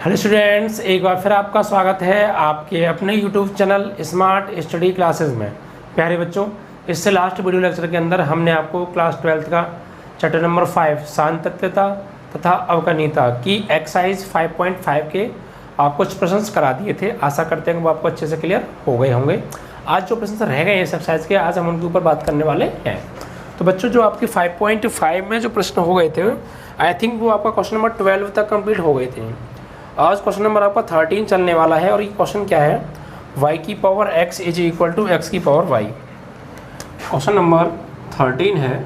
Hello students, एक बार फिर आपका स्वागत है आपके अपने YouTube channel smart study classes में। प्यारे बच्चों, इससे लास्ट वीडियो लेक्चर के अंदर हमने आपको क्लास 12th का चैप्टर नंबर 5 सांतत्यता तथा अवकनीयता की एक्सरसाइज 5.5 के कुछ प्रश्न करा दिए थे। आशा करते हैं कि वो आपको अच्छे से क्लियर हो गए होंगे। आज जो प्रश्न रह गए इस एक्सरसाइज के, आज हम उनके ऊपर बात करने वाले हैं। तो बच्चों, जो आपके 5.5 में जो प्रश्न हो गए थे, आई थिंक वो आपका क्वेश्चन नंबर 12 तक कंप्लीट हो गए थे। आज क्वेश्चन नंबर आपका 13 चलने वाला है और ये क्वेश्चन क्या है, y की power x is equal to x की पावर y। क्वेश्चन नंबर 13 है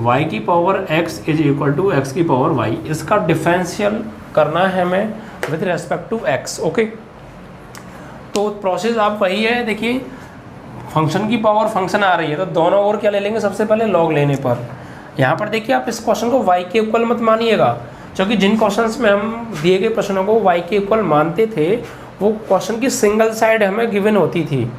y की power x is equal to x की पावर y। इसका डिफरेंशियल करना है हमें with respect to x। Okay, तो प्रोसेस आप वही है। देखिए, फंक्शन की पावर फंक्शन आ रही है तो दोनों ओर क्या ले लेंगे, सबसे पहले लॉग लेने पर। यहाँ पर देखिए, आप इस क्वेश्चन को y के इक्वल मत मानिएगा, क्योंकि जिन क्वेश्चंस में हम दिए गए प्रश्नों को y के इक्वल मानते थे वो क्वेश्चन की सिंगल साइड हमें गिवन होती थी।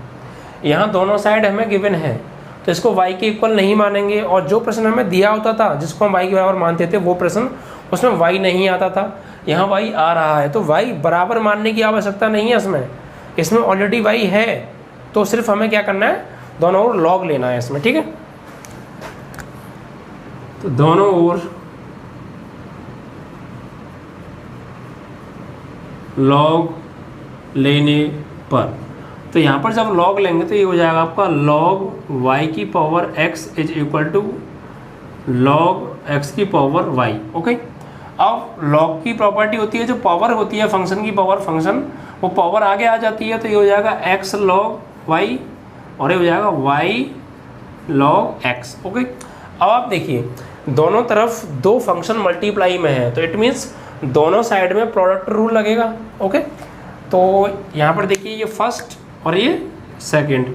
यहाँ दोनों साइड हमें गिवन है तो इसको y के इक्वल नहीं मानेंगे। और जो प्रश्न हमें दिया होता था जिसको हम y के बराबर मानते थे वो प्रश्न, उसमें y नहीं आता था। यहाँ y आ रहा है तो y बराबर मानने की आवश्यकता नहीं है। इसमें ऑलरेडी y है, तो सिर्फ हमें क्या करना है, दोनों ओर लॉग लेना है इसमें। ठीक है, तो दोनों ओर लॉग लेने पर, तो यहाँ पर जब लॉग लेंगे तो ये हो जाएगा आपका लॉग y की power x is equal to log x की पावर y। ओके, अब लॉग की प्रॉपर्टी होती है, जो पावर होती है फंक्शन की पावर, फंक्शन वो पावर आगे आ जाती है, तो ये हो जाएगा x लॉग y और ये हो जाएगा y लॉग x। ओके, अब आप देखिए दोनों तरफ दो फंक्शन मल्टीप्लाई में है तो इट मीन्स दोनों साइड में प्रोडक्ट रूल लगेगा। ओके, तो यहाँ पर देखिए ये फर्स्ट और ये सेकंड,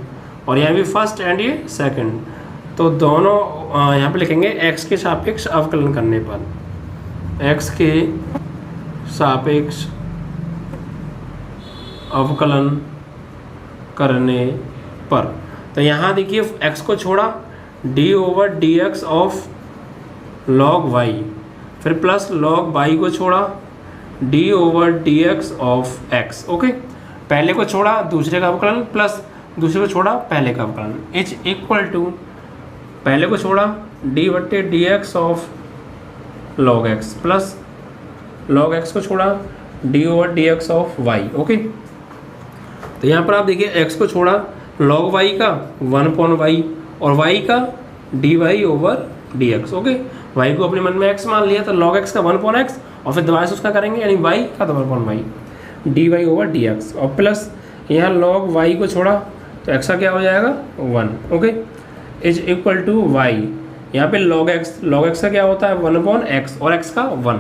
और यहाँ भी फर्स्ट एंड ये सेकंड, तो दोनों यहाँ पे लिखेंगे x के सापेक्ष अवकलन करने पर, x के सापेक्ष अवकलन करने पर। तो यहाँ देखिए x को छोड़ा d/dx ऑफ log y, फिर प्लस log y को छोड़ा d/dx ऑफ x। ओके, पहले को छोड़ा दूसरे का अवकलन प्लस दूसरे को छोड़ा पहले का अवकलन इज इक्वल टू पहले को छोड़ा d/dx of log x plus log x को छोड़ा d/dx ऑफ y। ओके, तो यहाँ पर आप देखिए x को छोड़ा log y का 1/y और y का dy/dx। ओके, y को अपने मन में x मान लिया तो log x का 1/x और फिर दोबारा से उसका करेंगे यानी y का 1/y dy/dx और प्लस यहाँ log y को छोड़ा तो x का क्या हो जाएगा 1। Okay, is equal to y, यहाँ पे log x का क्या होता है 1/x और x का 1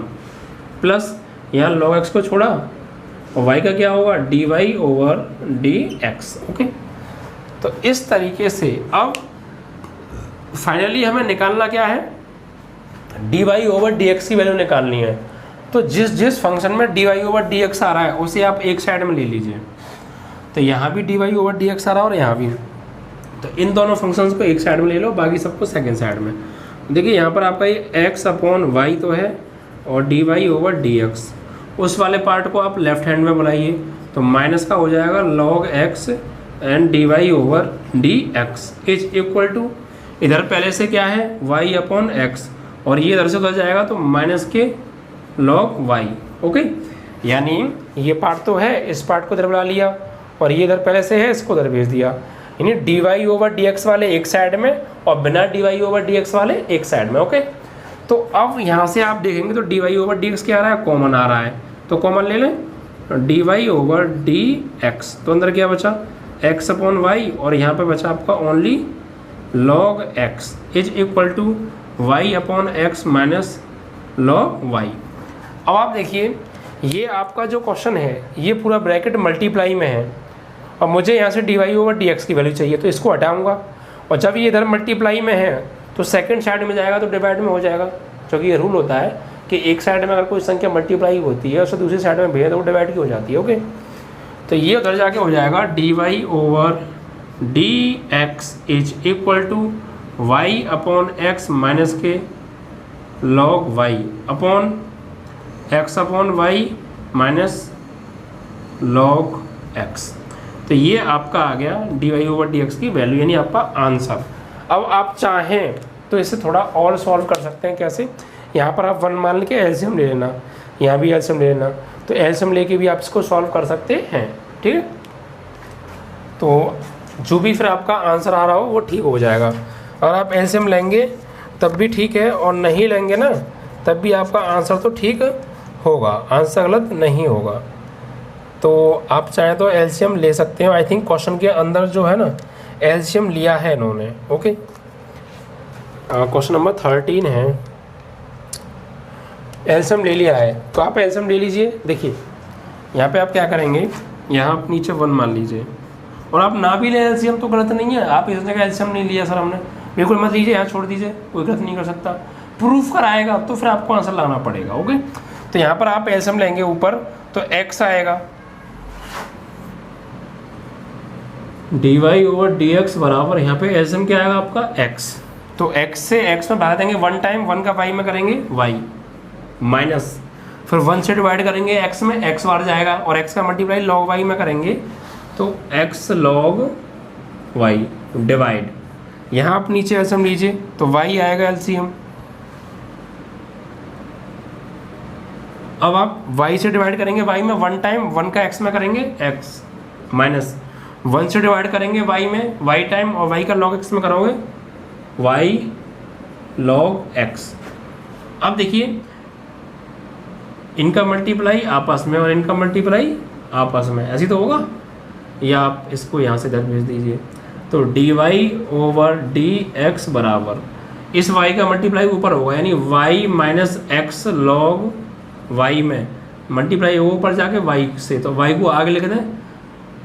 प्लस यहाँ log x को छोड़ा और y का क्या होगा dy/dx। ओके, तो इस तरीके से अब फाइनली हमें निकालना क्या है, dy/dx की वैल्यू निकालनी है। तो जिस फंक्शन में dy/dx आ रहा है उसे आप एक साइड में ले लीजिए। तो यहाँ भी dy/dx आ रहा है और यहाँ भी, तो इन दोनों फंक्शंस को एक साइड में ले लो, बाकी सबको सेकंड साइड में। देखिए यहाँ पर आपका ये x/y तो है और dy/dx, उस वाले पार्ट को आप लेफ्ट हैंड में बनाइए तो माइनस का हो जाएगा log x and dy/dx is equal to, इधर पहले से क्या है y/x और ये इधर से उधर जाएगा तो माइनस के log y। ओके, यानी ये पार्ट तो है, इस पार्ट को इधर बुला लिया और ये इधर पहले से है, इसको इधर भेज दिया, यानी dy/dx वाले एक साइड में और बिना dy/dx वाले एक साइड में। ओके, तो अब यहाँ से आप देखेंगे तो dy/dx क्या आ रहा है, कॉमन आ रहा है, तो कॉमन ले लें dy/dx, तो अंदर क्या बचा x/y और यहाँ पे बचा आपका only log x is equal to y/x minus log y। अब आप देखिए ये आपका जो क्वेश्चन है ये पूरा ब्रैकेट मल्टीप्लाई में है और मुझे यहाँ से dy/dx की वैल्यू चाहिए, तो इसको हटाऊंगा और जब ये इधर मल्टीप्लाई में है तो सेकंड साइड में जाएगा तो डिवाइड में हो जाएगा, क्योंकि ये रूल होता है कि एक साइड में अगर कोई संख्या मल्टीप्लाई होती है उसे दूसरी साइड में भेज तो वो डिवाइड की हो जाती है। ओके, तो ये उधर जाके हो जाएगा dy/dx is equal to y/x minus के log y upon x/y minus log x. तो ये आपका आ गया d y over D x की वैल्यू, यानी आपका आंसर। अब आप चाहें तो इसे थोड़ा और सॉल्व कर सकते हैं। कैसे? यहाँ पर आप 1 मान के एलसीएम ले लेना, यहाँ भी एलसीएम ले लेना, तो एलसीएम लेके भी आप इसको सॉल्व कर सकते हैं। ठीक है, तो जो भी फिर आपका आंसर आ रहा हो वो ठीक हो जाएगा। अगर आप एलसीएम लेंगे तब भी ठीक है, और नहीं लेंगे ना तब भी आपका आंसर तो ठीक होगा, आंसर गलत नहीं होगा। तो आप चाहें तो एलसीएम ले सकते हैं। आई थिंक क्वेश्चन के अंदर जो है ना एलसीएम लिया है इन्होंने। ओके, क्वेश्चन नंबर 13 है, एलसीएम ले लिया है, तो आप एलसीएम ले लीजिए। देखिए यहाँ पे आप क्या करेंगे, यहाँ आप नीचे 1 मान लीजिए, और आप ना भी ले एलसीएम तो गलत नहीं है। आप इस जगह एलसीएम नहीं लिया सर हमने, बिल्कुल मत लीजिए, यहाँ छोड़ दीजिए, कोई गलत नहीं कर सकता। प्रूफ कराएगा तो फिर आपको आंसर लाना पड़ेगा। ओके, तो यहाँ पर आप एलसीएम लेंगे ऊपर तो x आएगा, d y over D x बराबर, यहाँ पे एलसीएम क्या आएगा आपका x। तो x से x में भाग देंगे 1 टाइम, 1 का y में करेंगे y, माइनस फिर 1 से डिवाइड करेंगे x में, x बार जाएगा, और x का मल्टीप्लाई log y में करेंगे तो x log y डिवाइड, यहाँ आप नीचे एलसीएम लीजिए तो y आएगा एलसीएम। अब आप y से डिवाइड करेंगे y में 1 टाइम, 1 का x में करेंगे x, माइनस 1 से डिवाइड करेंगे y में y टाइम, और y का log x में करोगे y log x। अब देखिए इनका मल्टीप्लाई आपस में और इनका मल्टीप्लाई आपस में, ऐसे तो होगा, या आप इसको यहाँ से इधर भेज दीजिए। तो d y over D x बराबर, इस y का मल्टीप्लाई ऊपर होगा, यानी y minus x log y में मल्टीप्लाई ऊपर जाके y से, तो y को आगे लिख दें,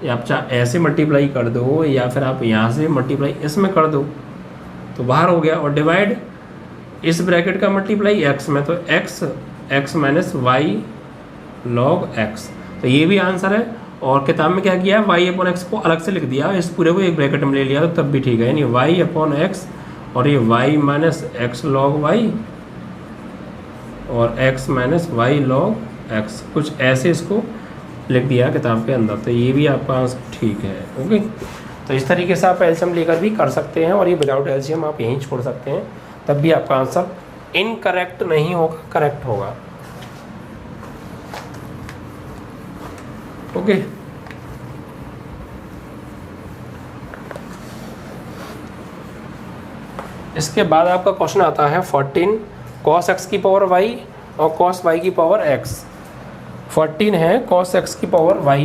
या आप चाहे ऐसे मल्टीप्लाई कर दो या फिर आप यहाँ से मल्टीप्लाई इसमें कर दो तो बाहर हो गया, और डिवाइड इस ब्रैकेट का मल्टीप्लाई x में, तो x minus y log x। तो ये भी आंसर है। और किताब में क्या किया, y अपॉन एक्स को अलग से लिख दिया, इस पूरे को एक ब्रैकेट में ले लिया, तो तब भी ठीक है, यानी y अपॉन एक्स और ये y minus x log y और x minus y log x, कुछ ऐसे इसको लिख दिया किताब के अंदर। तो ये भी आपका आंसर ठीक है। ओके, तो इस तरीके से आप एलसीएम लेकर भी कर सकते हैं, और ये विदाउट एलसीएम आप यहीं छोड़ सकते हैं, तब भी आपका आंसर इनकरेक्ट नहीं होगा, करेक्ट होगा। ओके, इसके बाद आपका क्वेश्चन आता है 14, cos x की पावर y और cos y की पावर x। 14 है cos x की पावर y,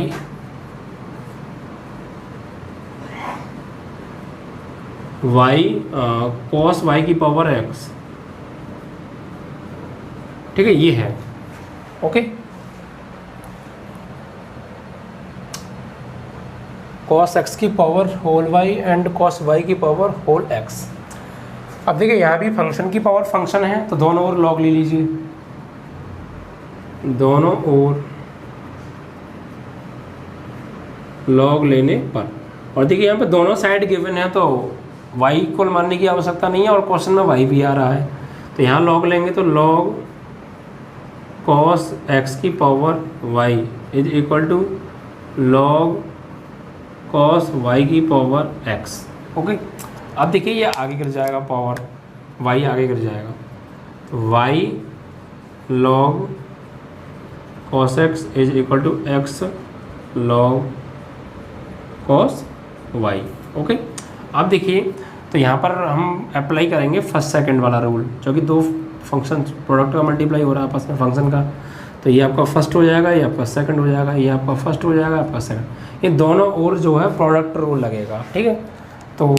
cos y की पावर x। ठीक है, ये है। ओके, cos x की power whole y and cos y की पावर होल x। अब देखिए यहाँ भी फंक्शन की पावर फंक्शन है, तो दोनों ओर लॉग ले लीजिए, दोनों ओर लॉग लेने पर, और देखिए यहाँ पे दोनों साइड गिवन है, तो y इक्वल मानने की आवश्यकता नहीं है, और क्वेश्चन में y भी आ रहा है, तो यहाँ लॉग लेंगे तो log cos x की power y is equal to log cos y की पावर x। ओके, अब देखिए ये आगे गिर जाएगा, पावर y आगे गिर जाएगा, तो y log cos x is equal to x log cos y। Okay, अब देखिए तो यहाँ पर हम अप्लाई करेंगे फर्स्ट सेकंड वाला रूल, जो कि दो फंक्शन प्रोडक्ट का मल्टीप्लाई हो रहा है आपस में फंक्शन का, तो ये आपका फर्स्ट हो जाएगा, ये आपका सेकंड हो जाएगा, ये आपका फर्स्ट हो जाएगा, आपका सेकंड, ये दोनों ओर जो है प्रोडक्ट रूल लगेगा। ठीक है, तो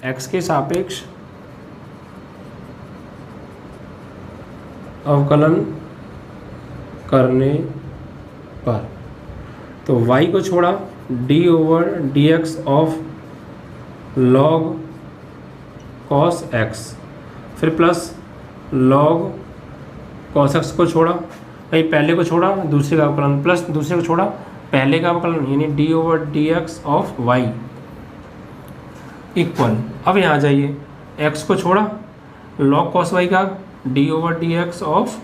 x के सापेक्ष अवकलन करने पर, तो y को छोड़ा d over D x of log cos x, फिर प्लस log cos x को छोड़ा, भाई पहले को छोड़ा दूसरे का अवकलन, प्लस दूसरे को छोड़ा पहले का अवकलन, यानी d over D x of y equal, अब यहाँ जाइए x को छोड़ा log cos y का d over D x of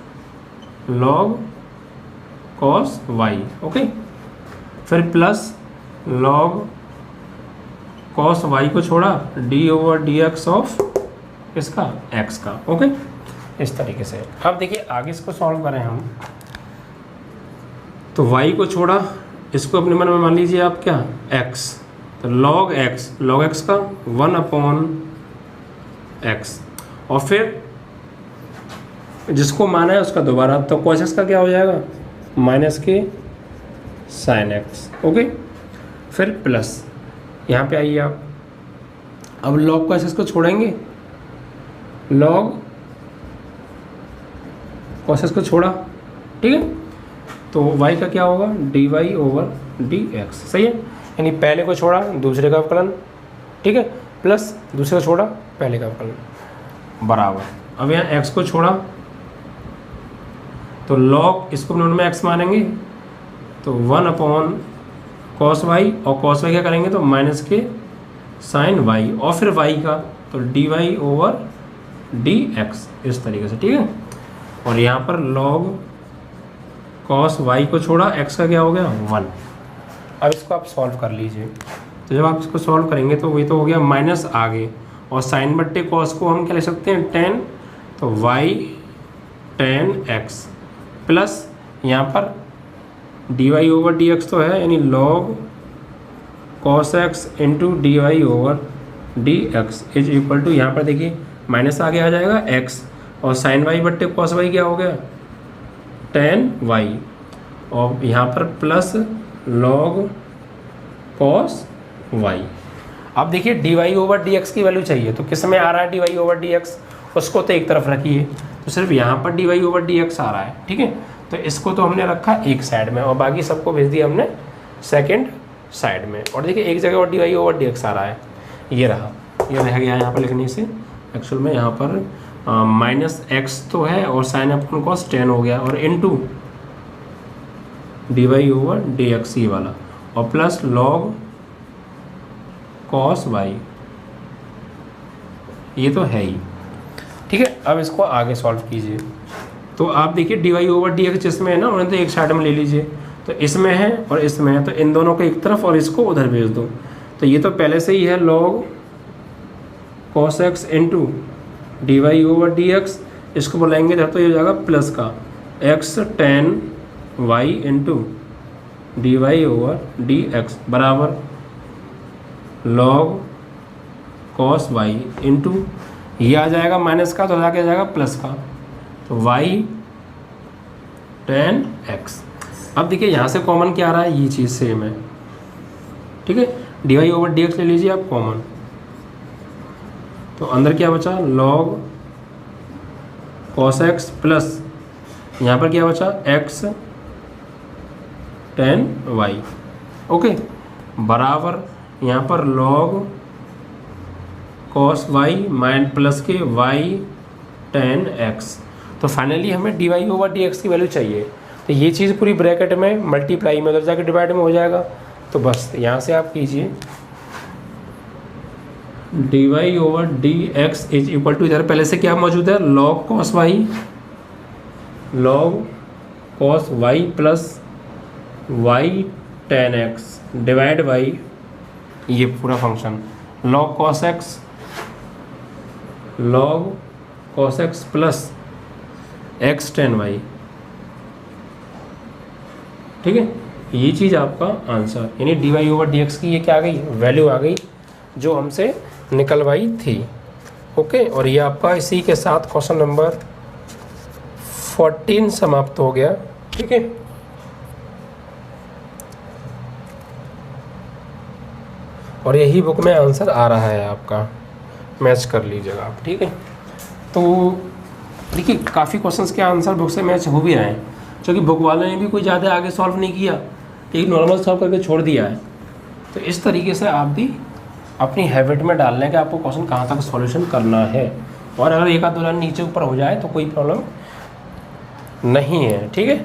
log cos y, okay. फिर प्लस लॉग कॉस वाई को छोड़ा d over D x of किसका, एक्स का, ओके। इस तरीके से अब देखिए आगे इसको सॉल्व करें हम, तो y को छोड़ा, इसको अपने मन में मान लीजिए आप क्या, x, तो log x का 1/x, और फिर जिसको माना है उसका दोबारा, तो cos x का क्या हो जाएगा, माइनस के sin x, ओके। फिर प्लस यहाँ पे आइए आप, अब log cos x को छोड़ेंगे, log cos x को छोड़ा, ठीक है, तो y का क्या होगा, dy ओवर dx, सही है। यानी पहले को छोड़ा दूसरे का अवकलन, ठीक है, प्लस दूसरे को छोड़ा पहले का अवकलन बराबर। अब यहाँ x को छोड़ा तो log, इसको नोट में x मानेंगे तो 1/cos y, और cos y क्या करेंगे तो माइनस के sin y, और फिर y का तो dy ओवर dx, इस तरीके से, ठीक है। और यहाँ पर log cos y को छोड़ा, x का क्या हो गया 1। अब इसको आप सॉल्व कर लीजिए, तो जब आप इसको सॉल्व करेंगे तो वही तो हो गया माइनस आगे, और साइन बट्टे कॉस को हम क्या लिख सकते हैं, tan, तो y tan x, प्लस यहाँ पर dy ओवर dx तो है, यानी log cos x into dy over dx is equal to, यहाँ पर देखिए माइनस आगे आ जाएगा x, और साइन y बट्टे कॉस y क्या हो गया tan y, और यहाँ पर प्लस log cos y। अब देखिए dy ओवर dx की वैल्यू चाहिए, तो किस में आ रहा है dy ओवर dx, उसको तो एक तरफ रखिए, तो सिर्फ यहाँ पर dy ओवर dx आ रहा है, ठीक है। तो इसको तो हमने रखा एक साइड में, और बाकी सबको भेज दिया हमने सेकंड साइड में, और देखिए एक जगह और dy ओवर dx आ रहा है, ये रहा, ये रह गया यहाँ पर लिखने से। एक्चुअल में यहाँ पर माइनस एक्स तो है, और साइन अपन कॉस tan हो गया, और इनटू dy ओवर dx ये वाला, और प्लस log cos y, ये तो है ही, ठीक है। अब इसको आगे सॉल्व कीजिए, तो आप देखिए dy ओवर dx जिसमें है ना, उन्हें तो एक साइड में ले लीजिए, तो इसमें है और इसमें है, तो इन दोनों को एक तरफ और इसको उधर भेज दो, तो ये तो पहले से ही है log cos x into dy over dx, इसको बुलाएंगे इधर तो ये हो जाएगा प्लस का x tan y into dy over dx बराबर log cos y इंटू, ये आ जाएगा माइनस का, तो आगे आ जाएगा प्लस का, तो y tan x। अब देखिए यहाँ से कॉमन क्या आ रहा है, ये चीज़ सेम है, ठीक है। dy ओवर dx ले लीजिए आप कॉमन, तो अंदर क्या बचा log cos x प्लस यहाँ पर क्या बचा x tan y, ओके, बराबर यहाँ पर log cos y mine plus के y tan x। तो फाइनली हमें dy ओवर dx की वैल्यू चाहिए, तो ये चीज़ पूरी ब्रैकेट में मल्टीप्लाई में उधर जाकर डिवाइड में हो जाएगा, तो बस यहाँ से आप कीजिए dy over dx is equal to, इधर पहले से क्या मौजूद है log cos y plus y tan x divide by ये पूरा function log cos x plus x tan y, ठीक है। ये चीज़ आपका आंसर, यानी dy ओवर dx की ये क्या आ गई, वैल्यू आ गई जो हमसे निकलवाई थी, ओके। और ये आपका इसी के साथ क्वेश्चन नंबर 14 समाप्त हो गया, ठीक है। और यही बुक में आंसर आ रहा है आपका, मैच कर लीजिएगा आप, ठीक है। तो देखिए काफ़ी क्वेश्चंस के आंसर बुक से मैच हो भी रहे हैं, क्योंकि बुक वाले ने भी कोई ज़्यादा आगे सॉल्व नहीं किया, एक नॉर्मल सॉल्व करके छोड़ दिया है। तो इस तरीके से आप भी अपनी हैबिट में डाल लें कि आपको क्वेश्चन कहाँ तक सॉल्यूशन करना है, और अगर एक आध दो लाइन नीचे ऊपर हो जाए तो कोई प्रॉब्लम नहीं है, ठीक है।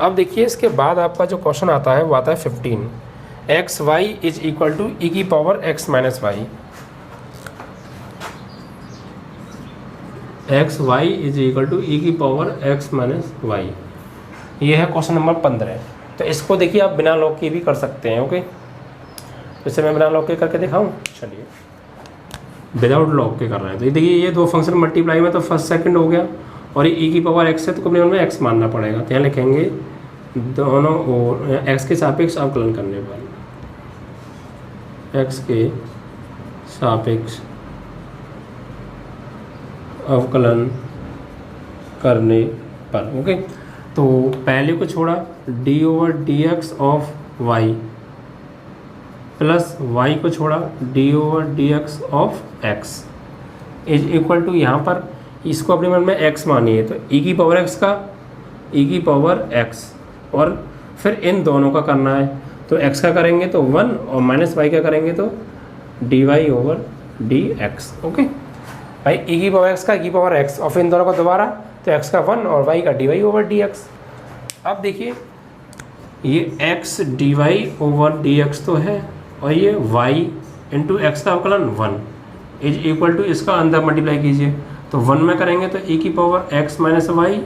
अब देखिए इसके बाद आपका जो क्वेश्चन आता है वो आता है 15, x y is equal to e की power x minus y, x y is equal to e की पावर एक्स माइनस वाई। ये है क्वेश्चन नंबर 15। तो इसको देखिए आप बिना लॉग के भी कर सकते हैं। ओके, तो इसे मैं बिना लॉग के करके दिखाऊं। चलिए, विदाउट लॉग के कर रहे हैं। तो ये देखिए, ये दो फंक्शन मल्टीप्लाई में तो फर्स्ट सेकंड हो गया, और ये ई की पावर एक्स है तो कंप्लीमेंट में एक्स मानना पड़ेगा। तो यहाँ लिखेंगे दोनों और एक्स के सापेक्ष अवकलन करने पर, एक्स के सापेक्ष अवकलन करने पर। ओके, तो पहले को छोड़ा d over D x of y plus y को छोड़ा d over D x of x is equal to, यहाँ पर इसको अपने मन में एक्स मानिए तो ई की पावर एक्स का ई की पावर एक्स, और फिर इन दोनों का करना है। तो एक्स का करेंगे तो 1 और माइनस वाई का करेंगे तो d y over D x. Okay भाई, ई की पावर एक्स का ई की पावर एक्स, और फिर इन दोनों का दोबारा तो एक्स का 1 और वाई का d y over D x. अब देखिए, ये x d y over D x तो है, और ये वाई इंटू एक्स का अवकलन 1 इज इक्वल टू, इसका अंदर मल्टीप्लाई कीजिए तो 1 में करेंगे तो ई की power x minus y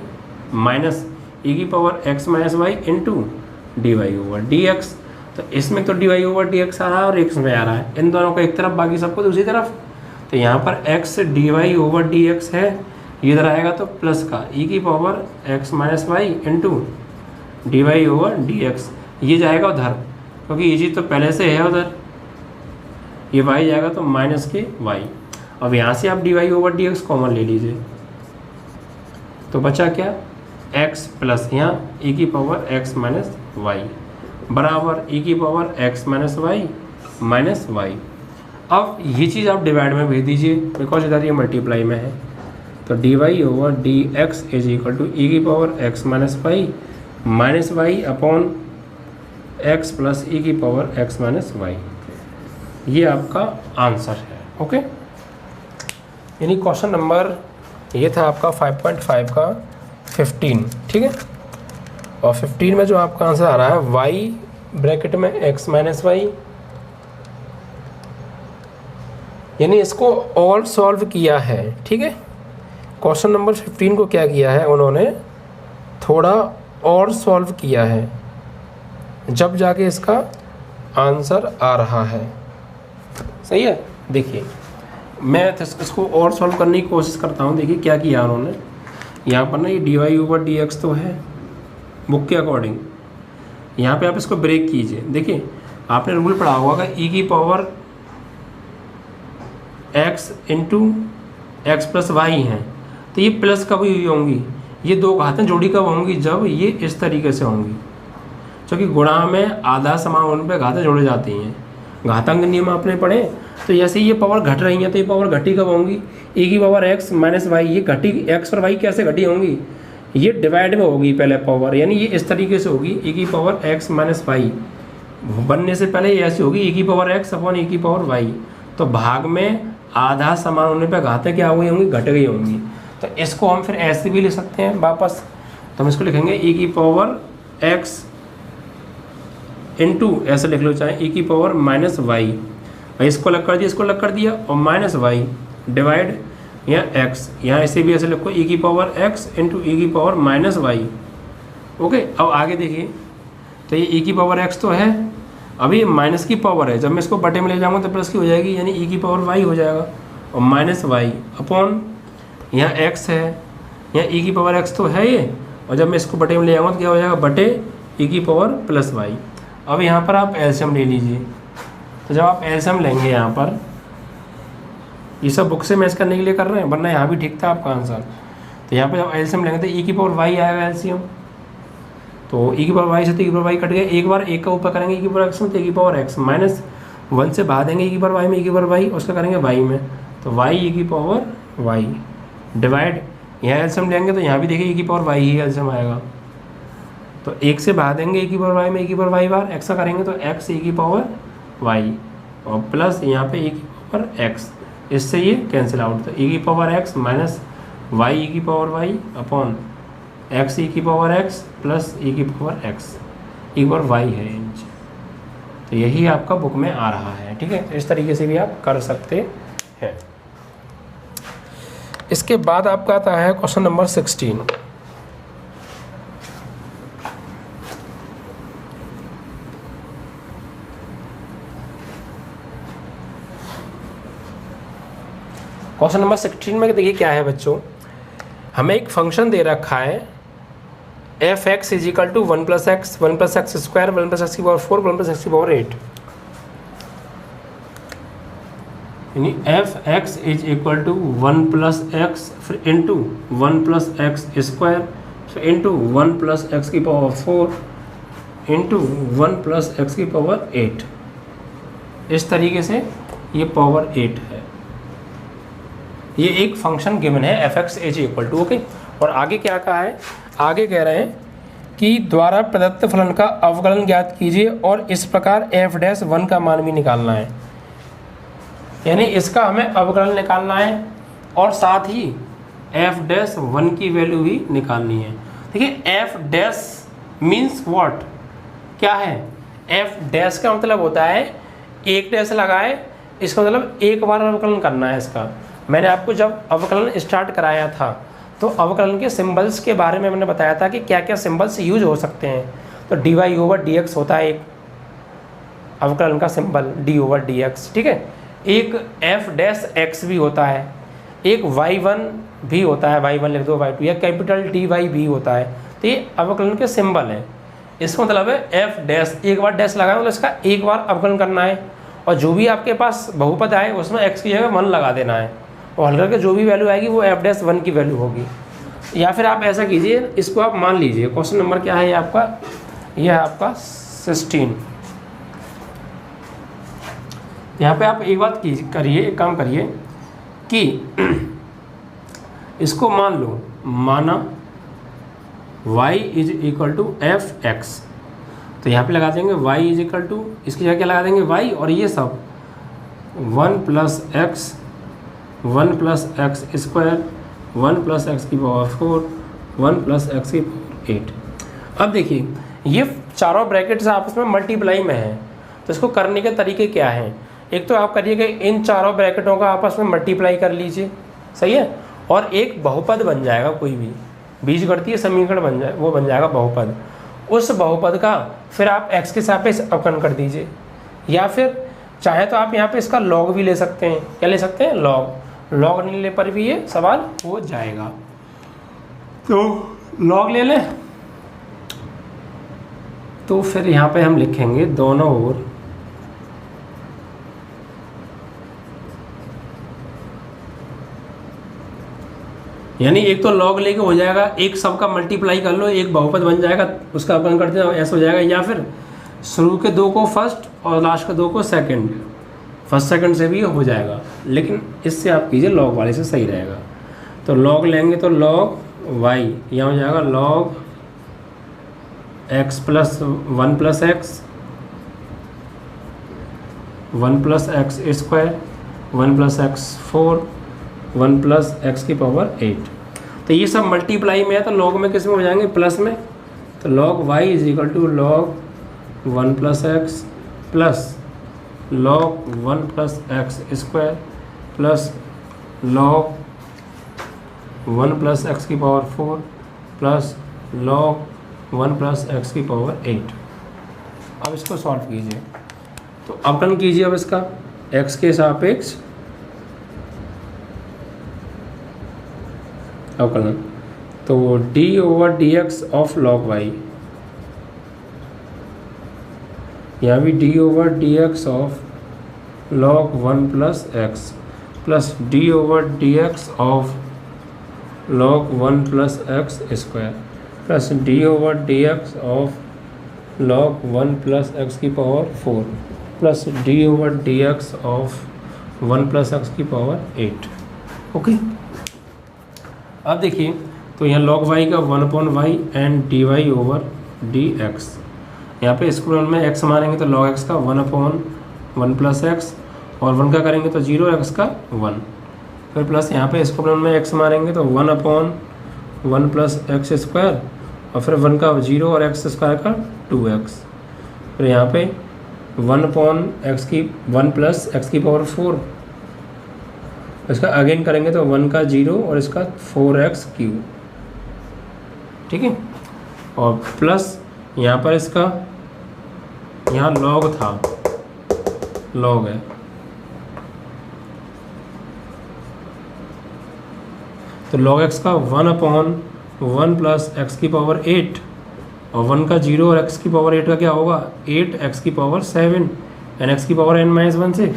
minus e की power x minus y into d y over D x. तो इसमें तो d y over D x आ रहा है और एक्स में आ रहा है, इन दोनों को एक तरफ बाकी सबको दूसरी तरफ। तो यहाँ पर x d y over D x है, ये इधर आएगा तो प्लस का ई की power x minus y into d y over D x, ये जाएगा उधर क्योंकि ये चीज़ तो पहले से है उधर, ये वाई जाएगा तो माइनस के वाई। अब यहाँ से आप d y over D x common ले लीजिए, तो बचा क्या, एक्स प्लस यहाँ ई की पावर एक्स माइनस वाई बराबर ई की power x minus y minus y. अब ये चीज़ आप डिवाइड में भेज दीजिए बिकॉज इधर ये मल्टीप्लाई में है। तो d y over D x is equal to e की power x minus y upon x plus e की पावर एक्स माइनस वाई। ये आपका आंसर है। ओके, यानी क्वेश्चन नंबर ये था आपका 5.5 का 15। ठीक है, और 15 में जो आपका आंसर आ रहा है वाई ब्रैकेट में एक्स माइनस वाई, यानी इसको और सॉल्व किया है। ठीक है, क्वेश्चन नंबर 15 को क्या किया है उन्होंने, थोड़ा और सॉल्व किया है, जब जाके इसका आंसर आ रहा है। सही है, देखिए मैं इसको और सॉल्व करने की कोशिश करता हूँ। देखिए क्या किया उन्होंने, यहाँ पर ना ये d y over D x तो है बुक के अकॉर्डिंग, यहाँ पे आप इसको ब्रेक कीजिए। देखिए आपने रूल पढ़ा होगा ई की power x into x plus y हैं, तो ये प्लस कब हुई होंगी, ये दो घातें जोड़ी कब होंगी, जब ये इस तरीके से होंगी, क्योंकि गुणा में आधा समान होने पर घातें जोड़ी जाती हैं। घातांक नियम आपने पढ़े, तो जैसे ये पावर घट रही हैं तो ये पावर घटी कब होंगी, ई की पावर एक्स माइनस वाई, ये घटी एक्स और वाई कैसे घटी होंगी, ये डिवाइड में होगी पहले पावर, यानी ये इस तरीके से होगी ई की पावर एक्स माइनस वाई, बनने से पहले ये ऐसी होगी ई की पावर एक्स अपॉन ई की पावर वाई। तो भाग में आधा समान होने पर घातें क्या हुई होंगी, घट गई होंगी। तो इसको हम फिर ऐसे भी लिख सकते हैं वापस, तो हम इसको लिखेंगे ई की पावर एक्स इंटू ऐसे लिख लो चाहे ई की पावर माइनस वाई, भाई इसको अलग कर दिया, इसको अलग कर दिया, और माइनस वाई डिवाइड या एक्स, यहाँ इसे भी ऐसे लिखो ई की पावर एक्स इंटू ई की पावर माइनस वाई। ओके, अब आगे देखिए, तो ये ई की पावर एक्स तो है, अभी माइनस की पावर है, जब मैं इसको बटे में ले जाऊँगा तो प्लस की हो जाएगी, यानी ई की पावर वाई हो जाएगा, और माइनस वाई अपॉन यहाँ एक्स है, यहाँ ई की पावर एक्स तो है ये, और जब मैं इसको बटे में ले जाऊँगा तो क्या हो जाएगा, बटे ई की पावर प्लस वाई। अब यहाँ पर आप एलसीएम ले लीजिए, तो जब आप एलसीएम लेंगे यहाँ पर, ये सब बुक से मैच करने के लिए कर रहे हैं, वरना यहाँ भी ठीक था आपका आंसर। तो यहाँ पर जब एलसीएम लेंगे तो ई की पावर वाई आएगा एलसीएम, तो ई की पावर वाई से तो ई की पावर वाई कट गया, एक बार एक का ऊपर करेंगे ई की पावर एक्स में, तो ई की पावर एक्स माइनस 1 से बाहर देंगे ई की पावर वाई में, ई की पावर वाई उसका करेंगे वाई में, तो वाई ई की पावर वाई डिवाइड, यहाँ एलसीएम लेंगे तो यहाँ भी देखिए ई की पावर वाई ही एलसीएम आएगा, तो एक से बाहर देंगे ई की पावर वाई में, ई की पावर वाई बार एक्स का करेंगे तो एक्स ई की पावर वाई, और प्लस यहाँ पे ई की पावर एक्स, इससे ये कैंसिल आउट, तो ई की पावर एक्स माइनस वाई ई की पावर वाई अपॉन एक्स ई की पावर एक्स प्लस ई की पावर एक्स, ई पावर वाई है इंच। तो यही आपका बुक में आ रहा है। ठीक है, तो इस तरीके से भी आप कर सकते हैं। इसके बाद आपका आता है क्वेश्चन नंबर 16। क्वेश्चन नंबर 16 में देखिए क्या है बच्चों, हमें एक फंक्शन दे रखा है f x is equal to 1 + x 1 + x square 1 + x की पावर 4 1 + x की पावर 8, यानी f x is equal to 1 + x फिर इंटू 1 + x स्क्वायर फिर इंटू 1 + x की पावर 4 इंटू 1 + x की पावर 8। इस तरीके से ये पावर 8 है। ये एक फंक्शन गिवन है f x is equal to, okay. और आगे क्या कहा है, आगे कह रहे हैं कि द्वारा प्रदत्त फलन का अवकलन ज्ञात कीजिए और इस प्रकार f'1 का मान भी निकालना है, यानी इसका हमें अवकलन निकालना है और साथ ही f'1 की वैल्यू भी निकालनी है। देखिए f' मीन्स व्हाट, क्या है f' का मतलब होता है एक डैश लगाए, इसका मतलब एक बार अवकलन करना है इसका। मैंने आपको जब अवकलन स्टार्ट कराया था तो अवकलन के सिंबल्स के बारे में मैंने बताया था कि क्या क्या सिंबल्स यूज हो सकते हैं। तो dy/dx होता है एक अवकलन का सिंबल d/dx, ठीक है। एक f'(x) भी होता है, एक y1 भी होता है, y1 लिख दो, y2, या कैपिटल dy भी होता है। तो ये अवकलन के सिंबल हैं। इसका मतलब है f', एक बार डैश लगाए मतलब इसका एक बार अवकलन करना है, और जो भी आपके पास बहुपद आए उसमें x की जगह 1 लगा देना है, और हल करके जो भी वैल्यू आएगी वो f'1 की वैल्यू होगी। या फिर आप ऐसा कीजिए, इसको आप मान लीजिए, क्वेश्चन नंबर क्या है ये आपका, यह है आपका 16। यहाँ पे आप एक बात करिए, एक काम करिए कि इसको मान लो, माना y is equal to f(x), तो यहाँ पे लगा देंगे y इज इक्वल टू, इसकी जगह क्या लगा देंगे y, और ये सब 1 + x 1 + x स्क्वायर 1 + x की पावर 4 1 + x की पावर 8। अब देखिए ये चारों ब्रैकेट्स आपस में मल्टीप्लाई में हैं, तो इसको करने के तरीके क्या हैं। एक तो आप करिए कि इन चारों ब्रैकेटों का आपस में मल्टीप्लाई कर लीजिए, सही है, और एक बहुपद बन जाएगा, कोई भी बीजगणितीय समीकरण बन जाए, वो बन जाएगा बहुपद। उस बहुपद का फिर आप x के सापेक्ष अवकलन कर दीजिए, या फिर चाहे तो आप यहाँ पे इसका लॉग भी ले सकते हैं। क्या ले सकते हैं, लॉग। लॉग नहीं लेने पर भी ये सवाल हो जाएगा, तो लॉग ले लें। तो फिर यहाँ पे हम लिखेंगे दोनों ओर यानी एक तो लॉग लेके हो जाएगा, एक सबका मल्टीप्लाई कर लो, एक बहुपद बन जाएगा, उसका अवकलन करते हैं ऐसा हो जाएगा। या फिर शुरू के 2 को फर्स्ट और लास्ट के 2 को सेकंड, फर्स्ट सेकंड से भी हो जाएगा, लेकिन इससे आप कीजिए लॉग वाले से, सही रहेगा। तो लॉग लेंगे तो लॉग y, यहाँ हो जाएगा log x + 1 + x 1 + x square 1 + x 4 1 + x की पावर 8। तो ये सब मल्टीप्लाई में है, तो लॉग में किस में हो जाएंगे, प्लस में। तो log y is equal to log 1 + x plus log 1 + x square plus log 1 + x की पावर 4 प्लस लॉग 1 + x की पावर 8। अब इसको सॉल्व कीजिए, तो अवकलन कीजिए अब इसका x के सापेक्ष अवकलन। तो d/dx ऑफ log y, यहाँ भी d/dx of log 1 + x plus d/dx of log 1 + x square plus d/dx of log 1 + x की power 4 plus d/dx of 1 + x की पावर 8। ओके, अब देखिए, तो यहाँ log y का 1/y एंड dy/dx, यहाँ पे स्क्वायर में x मारेंगे तो log x का 1/1 + x, और 1 का करेंगे तो 0, x का 1, फिर प्लस यहाँ पे स्क्वायर में x मारेंगे तो 1/1 + x स्क्वायर, और फिर 1 का 0 और x स्क्वायर का 2x, फिर यहाँ पे 1/x की 1 + x की पावर 4, इसका अगेन करेंगे तो 1 का 0 और इसका 4x³, ठीक है। और प्लस यहाँ पर इसका, यहाँ लॉग था, लॉग है, तो log x का 1/1 प्लस एक्स की पावर 8 और 1 का 0 और x की पावर 8 का क्या होगा 8 x की पावर 7 एन x की पावर n-1 से।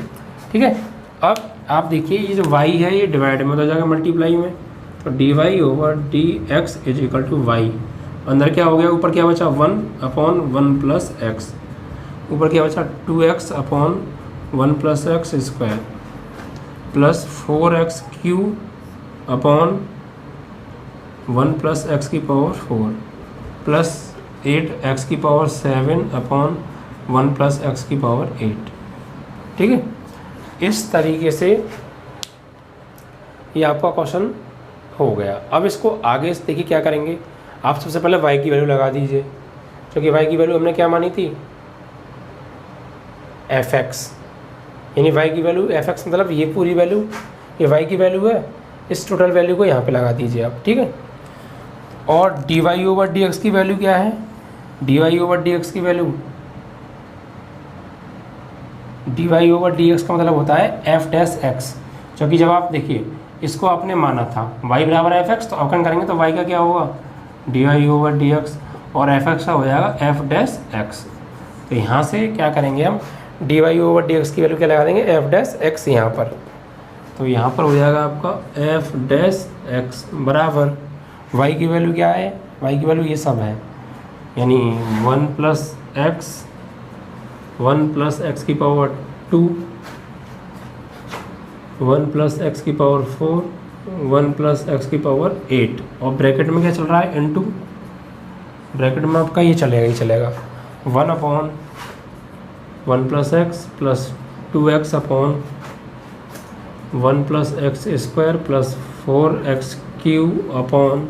ठीक है, अब आप देखिए ये जो y है ये डिवाइड में हो जाएगा मल्टीप्लाई में, तो dy/dx is equal to Y. अंदर क्या हो गया, ऊपर क्या बचा 1/1 प्लस एक्स, ऊपर क्या बचा 2x/1 plus x square plus 4x³ 1 plus x की पावर 4 प्लस 8x की पावर 7/1 प्लस एक्स की पावर 8। ठीक है, इस तरीके से ये आपका क्वेश्चन हो गया। अब इसको आगे देखिए क्या करेंगे, आप सबसे पहले y की वैल्यू लगा दीजिए, क्योंकि y की वैल्यू हमने क्या मानी थी fx, यानी y की वैल्यू fx मतलब ये पूरी वैल्यू ये y की वैल्यू है, इस टोटल वैल्यू को यहाँ पे लगा दीजिए आप। ठीक है, और dy/dx की वैल्यू क्या है, dy/dx की वैल्यू dy/dx का मतलब होता है f'(x), क्योंकि जब आप देखिए इसको आपने माना था y बराबर fx, तो अवकलन करेंगे तो y का क्या होगा dy/dx और fx का हो जाएगा f'(x). तो यहाँ से क्या करेंगे हम dy/dx की वैल्यू क्या लगा देंगे f'(x) यहाँ पर, तो यहाँ पर हो जाएगा आपका f'(x) बराबर y की वैल्यू क्या है, y की वैल्यू ये सब है, यानी 1 प्लस x की पावर 2, 1 प्लस एक्स की पावर 4, 1 प्लस एक्स की पावर 8, और ब्रैकेट में क्या चल रहा है इनटू, ब्रैकेट में आपका ये चलेगा, ये चलेगा 1/1 plus x plus 2x/1 plus x square plus 4x³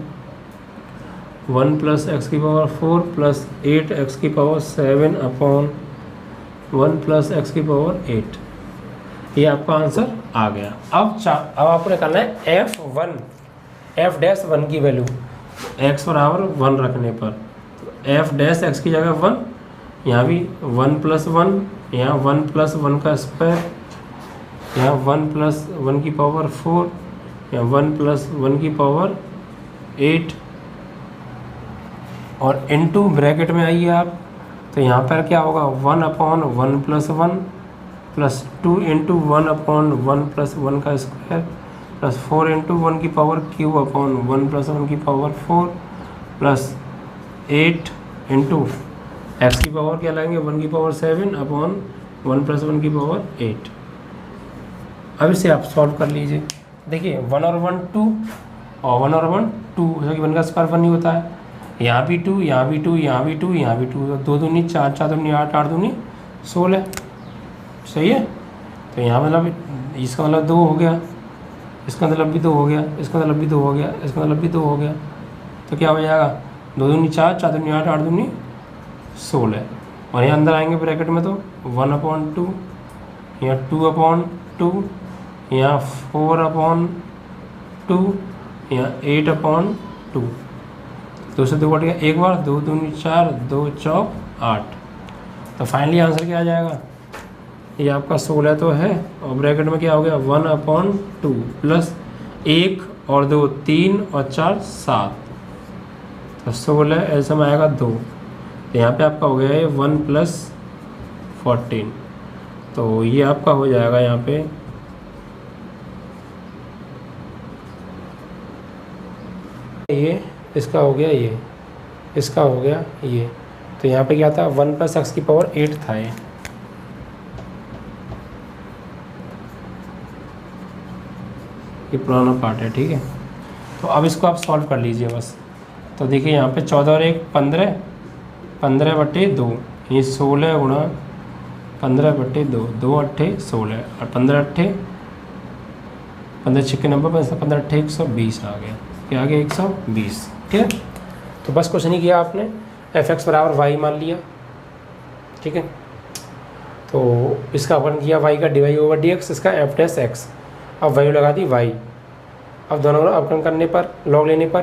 1 plus x की पावर 4 प्लस 8x की पावर 7/1 प्लस एक्स की पावर 8। ये आपका आंसर आ गया। अब आपको निकालना है f'(1) की वैल्यू, x बराबर 1 रखने पर तो f'(x) की जगह 1, यहाँ भी 1 प्लस 1, यहाँ 1 प्लस 1 का स्क्वायर, यहाँ 1 प्लस 1 की पावर 4, यहाँ 1 प्लस 1 की पावर 8, और इनटू ब्रैकेट में आइए आप, तो यहाँ पर क्या होगा 1/1 प्लस 1 प्लस 2 इंटू 1/1 प्लस 1 का स्क्वायर प्लस 4 इंटू 1 की पावर q/1 प्लस 1 की पावर 4 प्लस 8 इंटू एक्स की पावर क्या लाएंगे 1 की पावर 7/1 प्लस 1 की पावर 8। अब इसे आप सॉल्व कर लीजिए। देखिए 1 और 1 2 और 1 और 1 2, क्योंकि 1 का स्क्वायर 1 नहीं होता है, यहाँ भी 2, यहाँ भी 2, यहाँ भी 2, यहाँ भी 2, 2 दूनी 4, 4 दूनी 8, 8 दूनी 16, सही है। तो यहाँ मतलब इसका मतलब 2 हो गया, इसका मतलब भी 2 हो गया, इसका मतलब भी 2 हो गया, इसका मतलब भी 2 हो गया, तो क्या हो जाएगा 2 दूनी 4, 4 दूनी 8, 8 दूनी 16, और यहाँ अंदर आएंगे ब्रैकेट में तो 1/2, यहाँ 2/2, यहाँ 4/2, यहाँ 8/2, 2 से 2 कट गया एक बार, 2 दूनी 4, 2 चौक 8, तो फाइनली आंसर क्या आ जाएगा, ये आपका 16 तो है, और ब्रैकेट में क्या हो गया 1/2 प्लस 1 और 2 3 और 4 7, तो 16 ऐसा में आएगा 2, तो यहाँ पे आपका हो गया ये 1 प्लस 14, तो ये आपका हो जाएगा यहाँ पे ये, इसका हो गया ये, इसका हो गया ये, तो यहाँ पे क्या था 1 प्लस एक्स की पावर 8 था ये पुराना पार्ट है। ठीक है, तो अब इसको आप सॉल्व कर लीजिए बस। तो देखिए यहाँ पे 14 और 1 15, 15/2, ये 16 गुणा 15/2, 2 8 16, और 15 8 15 6 90, 15 8 120 आ गया, क्या आ गया 120। ठीक है, तो बस कुछ नहीं किया आपने, f(x) बराबर y मान लिया। ठीक है, तो इसका अवकलन किया y का dy/dx, इसका f'(x), अब वैल्यू लगा दी y। अब दोनों का अवकलन करने पर लॉग लेने पर,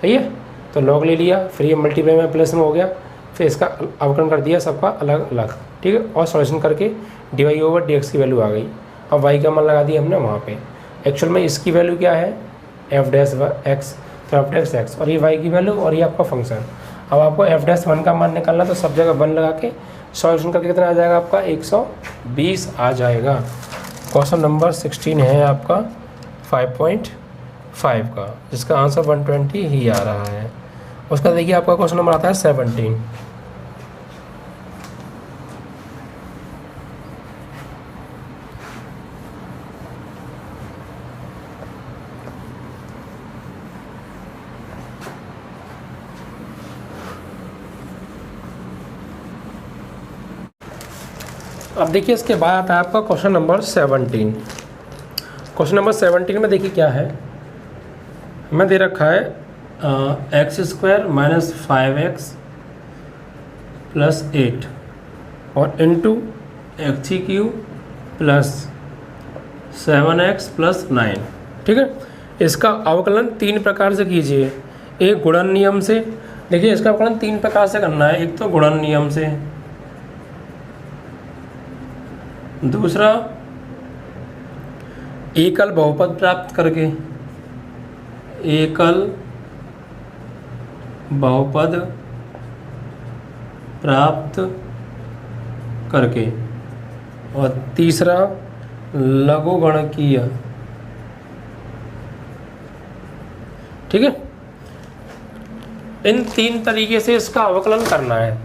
सही है, तो लॉग ले लिया, फिर ये मल्टीप्लाई में प्लस में हो गया, फिर इसका अवकलन कर दिया सबका अलग अलग। ठीक है, और सॉल्यूशन करके dy/dx की वैल्यू आ गई। अब y का मान लगा दिया हमने वहाँ पे। एक्चुअल में इसकी वैल्यू क्या है, एफ डैश एक्स, तो एफ डैश एक्स, और ये वाई की वैल्यू और ये आपका फंक्शन। अब आपको एफ डैश वन का मान निकालना, तो सब जगह 1 लगा के सॉल्यूशन करके कितना आ जाएगा आपका 120 आ जाएगा। क्वेश्चन नंबर 16 है आपका 5.5 का, जिसका आंसर 120 ही आ रहा है। उसका देखिए आपका क्वेश्चन नंबर आता है 17। अब देखिए इसके बाद आता है आपका क्वेश्चन नंबर 17। क्वेश्चन नंबर 17 में देखिए क्या है, हमें दे रखा है x square minus 5x plus 8 और into x cube plus 7x plus 9। ठीक है, इसका अवकलन 3 प्रकार से कीजिए। एक गुणन नियम से, देखिए इसका अवकलन 3 प्रकार से करना है। एक तो गुणन नियम से, दूसरा एकल बहुपद प्राप्त करके, एकल बहुपद प्राप्त करके, और तीसरा लघुगणकीय। ठीक है, इन 3 तरीके से इसका अवकलन करना है।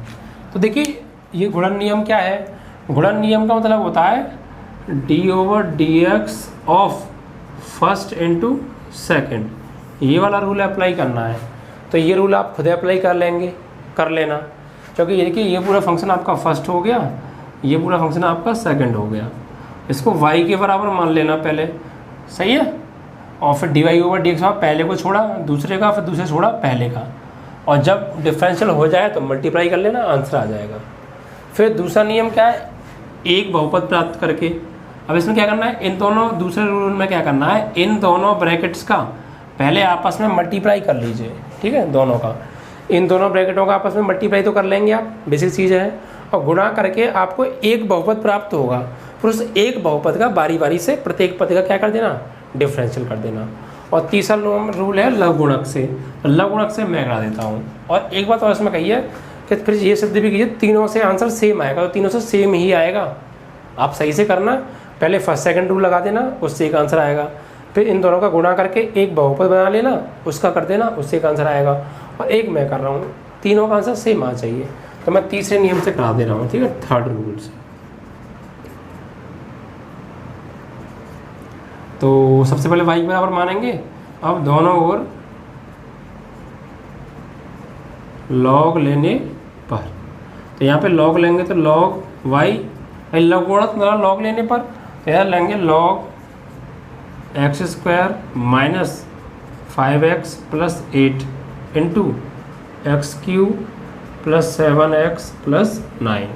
तो देखिए ये गुणन नियम क्या है, गुणन नियम का मतलब होता है d/dx of first into second. ये वाला रूल अप्लाई करना है, तो ये रूल आप खुद अप्लाई कर लेना, क्योंकि ये देखिए ये पूरा फंक्शन आपका फर्स्ट हो गया, ये पूरा फंक्शन आपका सेकंड हो गया। इसको y के बराबर मान लेना पहले, सही है, और फिर dy/dx पहले को छोड़ा दूसरे का, फिर दूसरे छोड़ा पहले का, और जब डिफरेंशियल हो जाए तो मल्टीप्लाई कर लेना, आंसर आ जाएगा। फिर दूसरा नियम क्या है, एक बहुपद प्राप्त करके। अब इसमें क्या करना है, इन दोनों, दूसरे रूल में क्या करना है, इन दोनों ब्रैकेट्स का पहले आपस में मल्टीप्लाई कर लीजिए। ठीक है, दोनों का, इन दोनों ब्रैकेटों का आपस में मल्टीप्लाई तो कर लेंगे आप, बेसिक चीज़ है, और गुणा करके आपको एक बहुपद प्राप्त होगा। फिर उस एक बहुपद का बारी बारी से प्रत्येक पद का क्या कर देना, डिफरेंशियल कर देना। और तीसरा रूल है लघुगुणक से, लघुगुणक से मैं करा देता हूँ। और एक बात और इसमें कही है कि फिर ये सिद्ध भी कीजिए, तीनों से आंसर सेम आएगा, तो तीनों से सेम ही आएगा। आप सही से करना, पहले फर्स्ट सेकंड रूल लगा देना, उससे एक आंसर आएगा। फिर इन दोनों का गुणा करके एक बहुपद बना लेना, उसका कर देना, उससे एक आंसर आएगा। और एक मैं कर रहा हूँ, तीनों का आंसर सेम आ चाहिए, तो मैं तीसरे नियम से करा दे रहा हूँ। ठीक है, थर्ड रूल से। तो सबसे पहले y बराबर मानेंगे, अब दोनों ओर लॉग लेने पर, तो यहाँ पे लॉग लेंगे तो लॉग y, लघुगुणक लॉग लेने पर तो यहाँ लेंगे log x square minus 5x plus 8 into x cube plus 7x plus 9।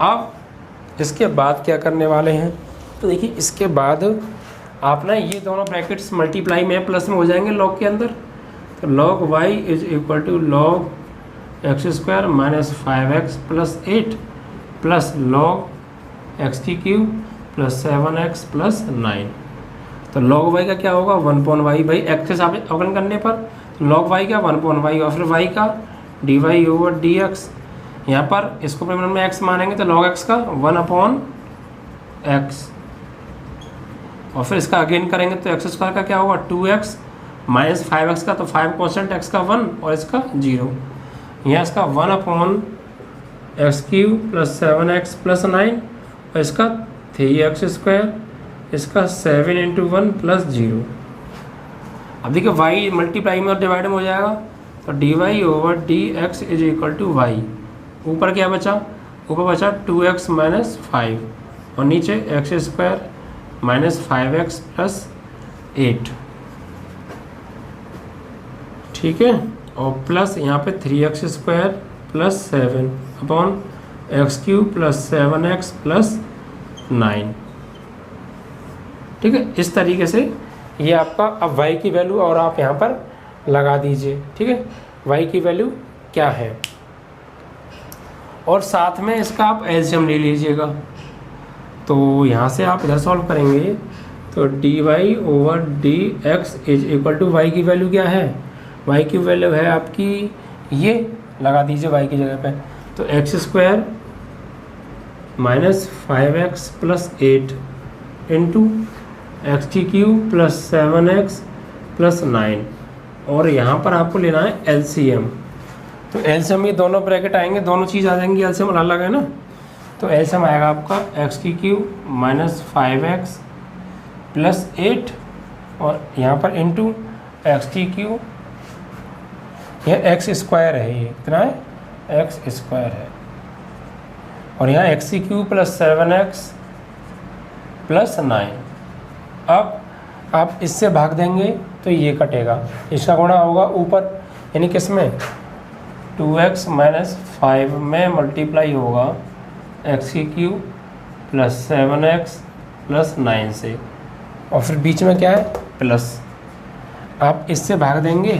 अब इसके बाद क्या करने वाले हैं, तो देखिए इसके बाद आप ना ये दोनों ब्रैकेट्स मल्टीप्लाई में प्लस में हो जाएंगे लॉग के अंदर, तो log y is equal to log x square minus 5x plus 8 plus log x की क्यूब प्लस 7x प्लस 9। तो लॉग y का क्या होगा, 1/y भाई एक्स के साथ अवकलन करने पर लॉग y का 1/y, और फिर y का dy/dx। यहाँ पर इसको परिमाण में x मानेंगे तो log x का 1/x, और फिर इसका अगेन करेंगे तो एक्स स्क्वायर का क्या होगा 2x माइनस 5x का, तो 5 कॉन्स्टेंट, x का 1 और इसका 0। यहाँ इसका 1/x cube plus 7x plus 9, और इसका 3x स्क्वायर, इसका 7 इंटू 1 प्लस 0। अब देखिए y मल्टीप्लाई में और डिवाइड में हो जाएगा, तो dy/dx is equal to y। ऊपर क्या बचा, ऊपर बचा 2x माइनस 5, और नीचे x square minus 5x plus 8। ठीक है, और प्लस यहाँ पे 3x square plus 7 upon x cube plus 7x plus 9। ठीक है, इस तरीके से ये आपका अब y की वैल्यू और आप यहाँ पर लगा दीजिए। ठीक है, y की वैल्यू क्या है, और साथ में इसका आप एलसीएम ले लीजिएगा। तो यहाँ से आप इधर सॉल्व करेंगे तो d y over D x is equal to y की वैल्यू क्या है, वाई की वैल्यू है आपकी ये, लगा दीजिए वाई की जगह पे, तो x square minus 5x plus 8 into x की क्यूब प्लस 7x प्लस 9, और यहाँ पर आपको लेना है एलसीएम। तो एलसीएम ये दोनों ब्रैकेट आएंगे, दोनों चीज़ आ जाएंगी, एलसीएम अलग है ना, तो एलसीएम आएगा आपका एक्स की क्यूब माइनस 5x प्लस 8 और यहाँ पर इंटू एक्स की क्यूब, यह एक्स स्क्वायर है, ये कितना है एक्स स्क्वायर है, और यहाँ एक्स की क्यूब प्लस 7x प्लस 9। अब आप इससे भाग देंगे तो ये कटेगा, इसका गुणा होगा ऊपर, यानी किस में 2x माइनस 5 में मल्टीप्लाई होगा एक्स की क्यूब प्लस 7x प्लस 9 से, और फिर बीच में क्या है प्लस, आप इससे भाग देंगे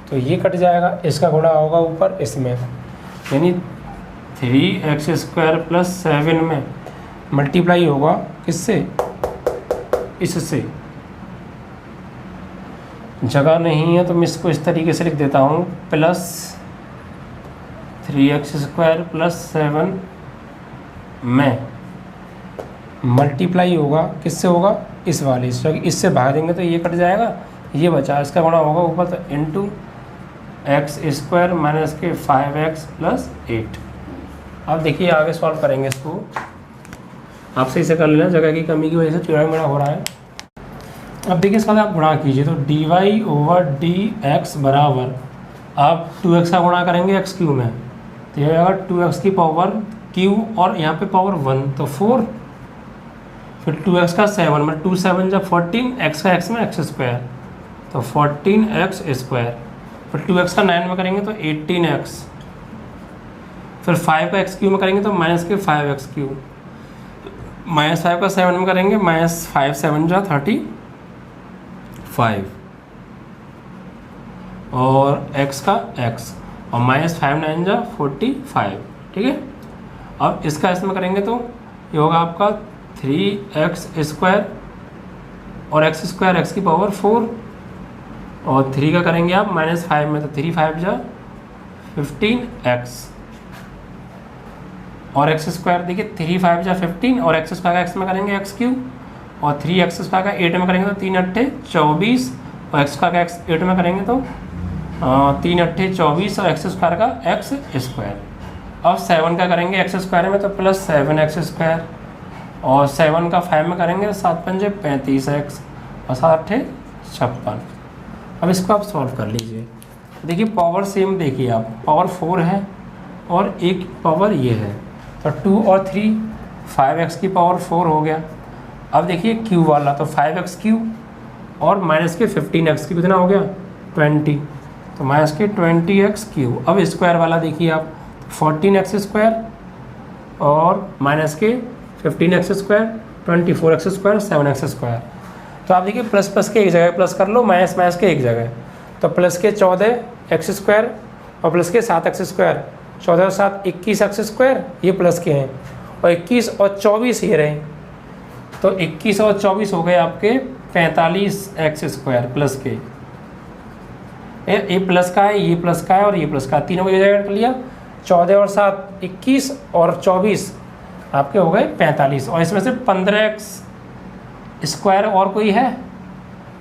तो ये कट जाएगा, इसका गुणा होगा ऊपर इसमें, यानी 3x स्क्वायर प्लस 7 में मल्टीप्लाई होगा किससे, इससे। जगह नहीं है तो मैं इसको इस तरीके से लिख देता हूँ, प्लस 3x स्क्वायर प्लस 7 में मल्टीप्लाई होगा किससे होगा, इस वाले से, इससे भाग देंगे तो ये कट जाएगा, ये बचा, इसका गुणा होगा ऊपर, तो इंटू एक्स स्क्वायर माइनस के 5x प्लस 8। अब देखिए आगे सॉल्व करेंगे इसको, आप सही से कर लेना, जगह की कमी की वजह से टेढ़ा मेढ़ा हो रहा है। अब देखिए इसका आप गुणा कीजिए, तो d y over D x बराबर, आप 2x का गुणा करेंगे एक्स क्यू में, तो ये आएगा 2x की पावर क्यू और यहाँ पे पावर 1 तो 4, फिर 2x का 7 में 2 7 जब 14, x का x में एक्स स्क्वायर तो 14x स्क्वायर, फिर 2x का 9 में करेंगे तो 18x, फिर 5 का x क्यू में करेंगे तो माइनस के 5x क्यू, माइनस 5 का 7 में करेंगे माइनस 5 7 जा 35, और x का x, और माइनस 5 9 जा 45, ठीक है। अब इसका इसमें करेंगे तो ये होगा आपका 3x स्क्वायर और x स्क्वायर x की पावर 4, और 3 का करेंगे आप माइनस 5 में तो 3 5 जा 15x, और एक्स स्क्वायर देखिए 3 5 जा 15, और एक्स स्क्वायर का एक्स में करेंगे एक्स क्यूब, और 3 एक्स स्क्वायर का 8 में करेंगे तो 3 8 24, और एक्स स्क्वायर का एक्स 8 में करेंगे तो 3 8 24, और एक्स स्क्वायर का एक्स स्क्वायर। अब 7 का करेंगे एक्स स्क्वायर में तो प्लस 7x स्क्वायर, और 7 का 5 में करेंगे तो 7 5 35x, और 7 8 56। अब इसको आप सॉल्व कर लीजिए, देखिए पावर सेम, देखिए आप पावर 4 है और एक पावर ये है, तो 2 और 3 5x की पावर 4 हो गया। अब देखिए क्यू वाला, तो 5x क्यू और माइनस के 15x क्यू कितना हो गया 20, तो माइनस के 20x क्यू। अब स्क्वायर वाला देखिए आप 14x स्क्वायर और माइनस के 15x square 24x square 7x square. तो आप देखिए प्लस प्लस के एक जगह प्लस कर लो, माइनस माइनस के एक जगह, तो प्लस के 14x स्क्वायर और प्लस के 7x स्क्वायर, 14 और 7 21x स्क्वायर, ये प्लस के हैं, और 21 और 24 ये रहे, तो 21 और 24 हो गए आपके 45x स्क्वायर प्लस के, ये प्लस का है, ये प्लस का है और ये प्लस का, तीनों को एक जगह कर लिया, 14 और 7 21 और 24 आपके हो गए 45, और इसमें से 15x स्क्वायर और कोई है,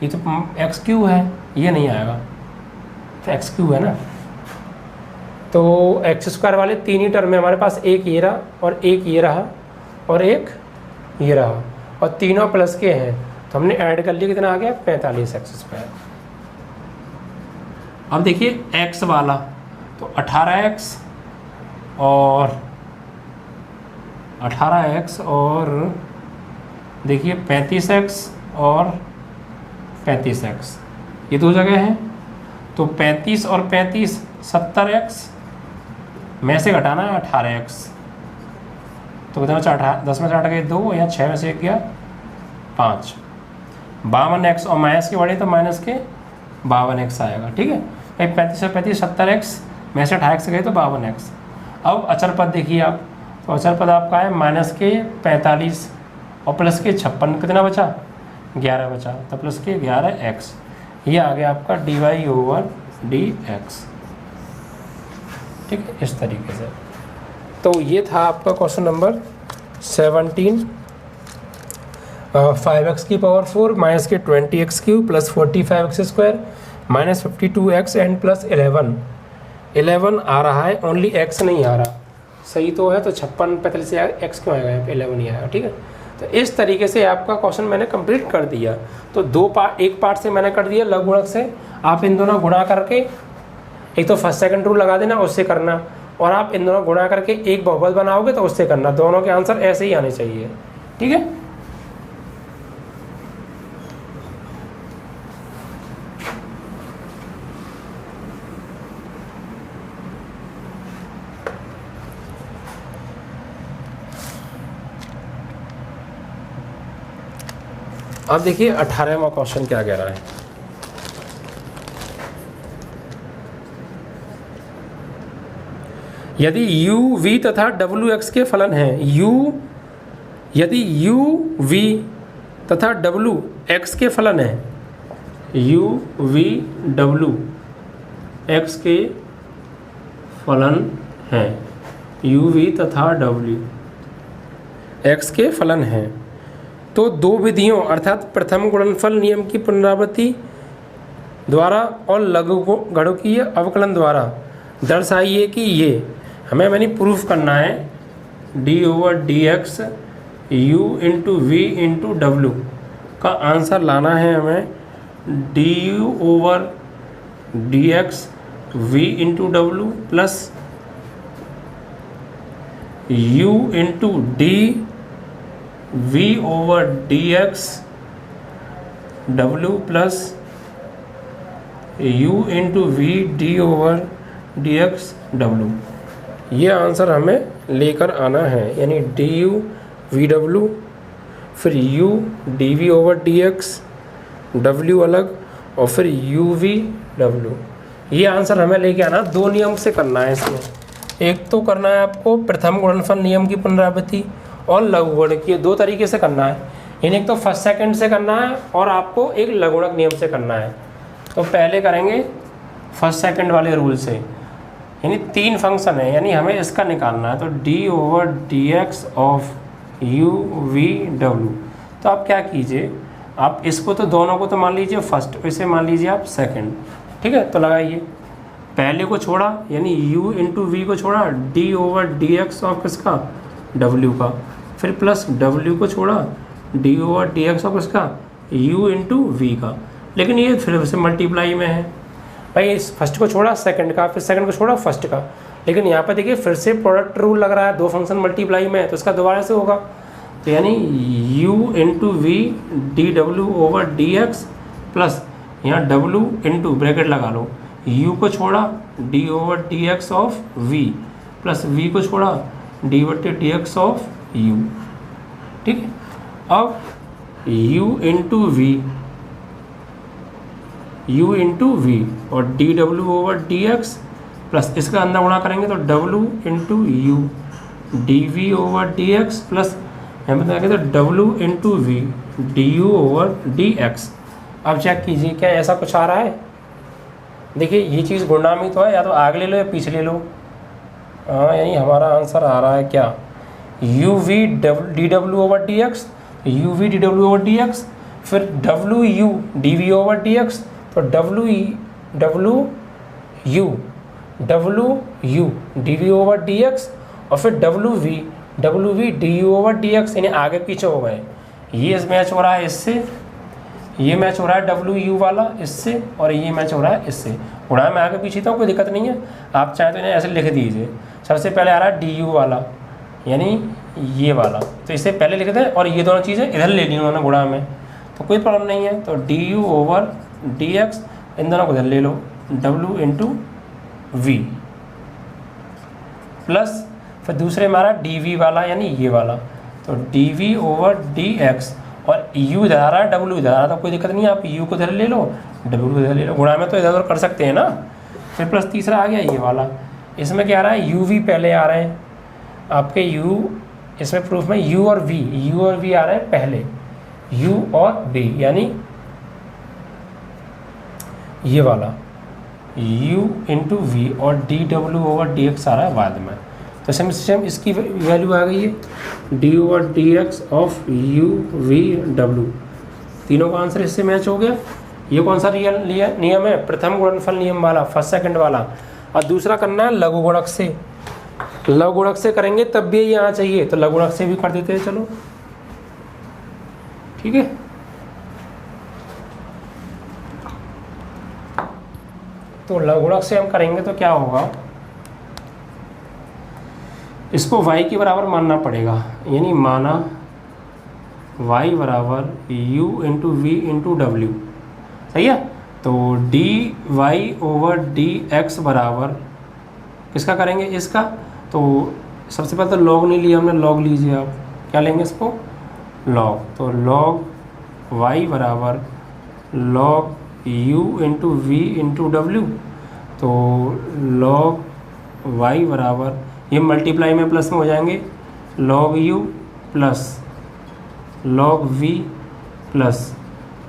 ये तो एक्स क्यू है, ये नहीं आएगा, तो एक्स क्यू है ना, तो एक्स स्क्वायर वाले तीन ही टर्म में हमारे पास, एक ये रहा और एक ये रहा और एक ये रहा, और तीनों प्लस के हैं, तो हमने ऐड कर लिया, कितना आ गया 45x स्क्वायर। अब देखिए x वाला, तो 18x और देखिए 35x और 35x, ये दो जगह हैं, तो 35 और 35 70x में से घटाना है 18x, तो कितना बचा 10 में से 8 गए 2, या 6 में से 1 गया 5, 52x, और माइनस के बड़े तो माइनस के 52x आएगा, ठीक है। 35 और 35 70x में से 18x गए तो 52x। अब अचर पद देखिए आप, तो अचर पद आपका है माइनस के 45 और प्लस के 56, कितना बचा 11 बचा, तो प्लस के 11x, ये आ गया आपका dy/dx। ठीक है, इस तरीके से। तो ये था आपका क्वेश्चन नंबर 17। 5x की पावर 4 माइनस के 20x³ plus 45x² minus 52x and plus 11 आ रहा है, ओनली x नहीं आ रहा। सही तो है, तो 56 45 से x क्यों आएगा, यहाँ पे 11 ही आएगा। ठीक है, तो इस तरीके से आपका क्वेश्चन मैंने कंप्लीट कर दिया। तो एक पार्ट से मैंने कर दिया लघु गुणक से। आप इन दोनों गुणा करके, एक तो फर्स्ट सेकंड रूल लगा देना, उससे करना, और आप इन दोनों गुणा करके एक बहुपद बनाओगे तो उससे करना। दोनों के आंसर ऐसे ही आने चाहिए। ठीक है, अब देखिए 18वां क्वेश्चन क्या कह रहा है। यदि u v तथा w x के फलन हैं, यदि u v तथा w x के फलन हैं, u v w x के फलन हैं, u v तथा w x के फलन हैं, तो दो विधियों अर्थात प्रथम गुणनफल नियम की पुनरावृत्ति द्वारा और लघुगणकीय अवकलन द्वारा दर्शाइए कि ये, हमें मैंने प्रूफ करना है d/dx u × v × w का आंसर लाना है हमें du/dx v × w plus u × d v/dx w plus u × v d/dx w। ये आंसर हमें लेकर आना है, यानी du vw फिर u dv/dx w अलग और फिर u v w। ये आंसर हमें लेके आना, दो नियम से करना है इसमें। एक तो करना है आपको प्रथम गुणनफल नियम की पुनरावृत्ति और लघुगणकीय, दो तरीके से करना है। यानी एक तो फर्स्ट सेकंड से करना है और आपको एक लघुगणक नियम से करना है। तो पहले करेंगे फर्स्ट सेकंड वाले रूल से, यानी 3 फंक्शन है, यानी हमें इसका निकालना है। तो d/dx of u v w। तो आप क्या कीजिए, आप इसको तो दोनों को तो मान लीजिए फर्स्ट, इसे मान लीजिए आप सेकंड। ठीक है, तो लगाइए, पहले को छोड़ा यानी u × v को छोड़ा, d/dx ऑफ किसका, w का, फिर प्लस w को छोड़ा, d/dx ऑफ किसका, u × v का। लेकिन ये फिर से मल्टीप्लाई में है भाई, इस फर्स्ट को छोड़ा सेकंड का, फिर सेकंड को छोड़ा फर्स्ट का। लेकिन यहाँ पर देखिए फिर से प्रोडक्ट रूल लग रहा है, दो फंक्शन मल्टीप्लाई में है, तो इसका दोबारा से होगा। तो यानी u × v dw/dx प्लस यहाँ w × ब्रैकेट लगा लो, u को छोड़ा d/dx of v plus v को छोड़ा d/dx ऑफ u। ठीक है, अब u × v और dw/dx प्लस इसका अंदर गुणा करेंगे तो w × u dv/dx प्लस यहाँ पे देखेंगे तो w × v du/dx। अब चेक कीजिए क्या ऐसा कुछ आ रहा है। देखिए ये चीज़ गुणा में तो है, या तो आगे ले लो या पीछे ले लो। हाँ, यानी हमारा आंसर आ रहा है क्या, u v dw/dx, u v dw/dx, फिर w u dv/dx, तो w u dv/dx और फिर w v du/dx, यानी आगे पीछे हो गए। ये मैच हो रहा है इससे, ये मैच हो रहा है w u वाला इससे, और ये मैच हो रहा है इससे। गुणा में आगे पीछे तो कोई दिक्कत नहीं है, आप चाहें तो इन्हें ऐसे लिख दीजिए। सबसे पहले आ रहा है du वाला, यानी ये वाला, तो इसे पहले लिख दें और ये दोनों चीज़ें इधर ले ली उन्होंने गुणा में, तो कोई प्रॉब्लम नहीं है। तो du/dx इन दोनों को इधर ले लो, w × v प्लस फिर दूसरे में आ रहा है dv वाला, यानी ये वाला, तो dv/dx और u इधर आ रहा है, w इधर आ रहा है, तो कोई दिक्कत नहीं है, आप u को इधर ले लो, w को इधर ले लो। गुणा में तो इधर उधर कर सकते हैं ना। फिर प्लस तीसरा आ गया ये वाला, इसमें क्या आ रहा है, u v पहले आ रहे हैं आपके, u इसमें प्रूफ में u और v आ रहे हैं पहले, u और v, यानी ये वाला u इंटू वी और d W over D x आ रहा है बाद में। तो सेम इसकी वैल्यू आ गई है D over D x of you V W. तीनों का आंसर इससे मैच हो गया। ये कौन सा नियम है? प्रथम गुणनफल नियम वाला, फर्स्ट सेकंड वाला। और दूसरा करना है लघु गुणक से। लघु गुणक से करेंगे तब भी ये आना चाहिए, तो लघु गुणक से भी कर देते हैं। चलो ठीक है। तो लघु गुणक से हम करेंगे तो क्या होगा, इसको y के बराबर मानना पड़ेगा, यानी माना y बराबर u इंटू वी इंटू डब्ल्यू। सही है। तो d y over D x बराबर किसका करेंगे? इसका। तो सबसे पहले तो लॉग नहीं लिया हमने, लॉग लीजिए आप। क्या लेंगे इसको? लॉग। तो लॉग y बराबर log u into v into डब्ल्यू। तो लॉग y बराबर, ये मल्टीप्लाई में प्लस में हो जाएंगे, log u plus log v plus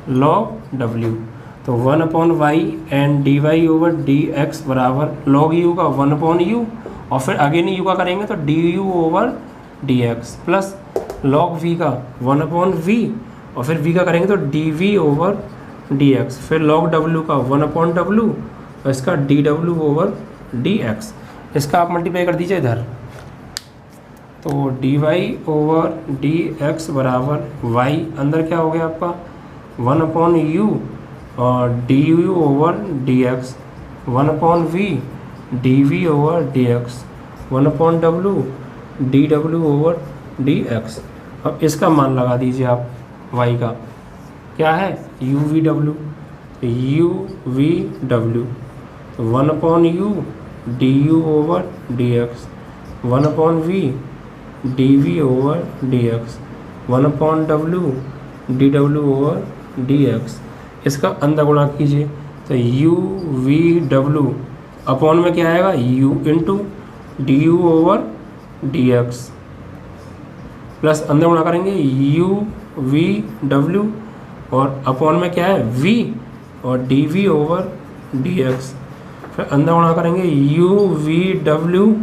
log w। तो 1/y and d y over D x बराबर लॉग u का 1/u और फिर अगेन u का करेंगे तो d you over D x plus log v का 1/v और फिर v का करेंगे तो d we over D x, फिर लॉग w का 1/w और इसका d W over D x. इसका आप मल्टीप्लाई कर दीजिए इधर। तो d y over D x बराबर वाई, अंदर क्या हो गया आपका 1/u और d you over D x, 1/v d we over D x, 1/w d W over D x. अब इसका मान लगा दीजिए आप y का, क्या है u वी डब्ल्यू, u वी डब्ल्यू। तो 1/u d you over D x, 1/v d we over D x, 1/w d W over D x. इसका अंदर गुणा कीजिए तो u वी डब्ल्यू अपॉन में क्या आएगा u into d you over D x plus अंदर गुणा करेंगे u वी डब्ल्यू और अपॉन में क्या है v और d we over D x, फिर अंदर गुणा करेंगे u वी डब्ल्यू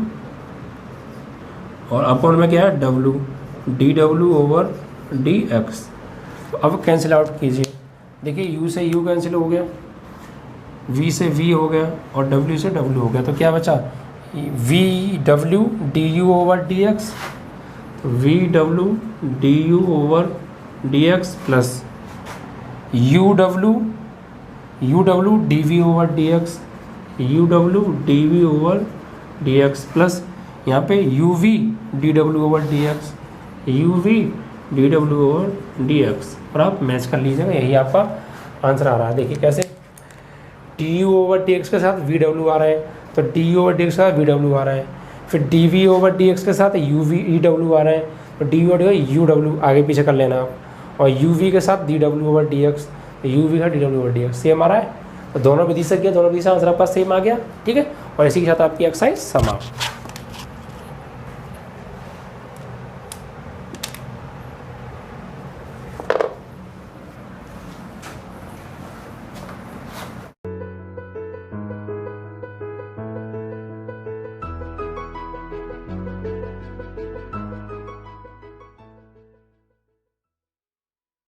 और अपॉन में क्या है w d W over D x. अब कैंसिल आउट कीजिए, देखिए u से u कैंसिल हो गया, v से v हो गया और w से w हो गया। तो क्या बचा v w D you over D X, V W D you over D x plus U W D we over D x, U W D we over D x plus यहाँ पे U V D W over D x, you V D W over D X. और आप match कर लीजिएगा, यही आपका answer आ रहा है। देखिए कैसे, d you over D x के साथ वी डब्ल्यू आ रहा है, तो d you over D x के साथ वी डब्ल्यू आ रहा है, फिर d we over D x के साथ यू वी ई डब्ल्यू आ रहा है, तो डी ओवर यू डब्ल्यू आगे पीछे कर लेना आप, और यू वी के साथ d W over D x, you v का d W over D x same आ रहा है। तो दोनों विधि से किया, दोनों विधि से आंसर आपका सेम आ गया। ठीक है, और इसी के साथ आपकी एक्सरसाइज समाप्त।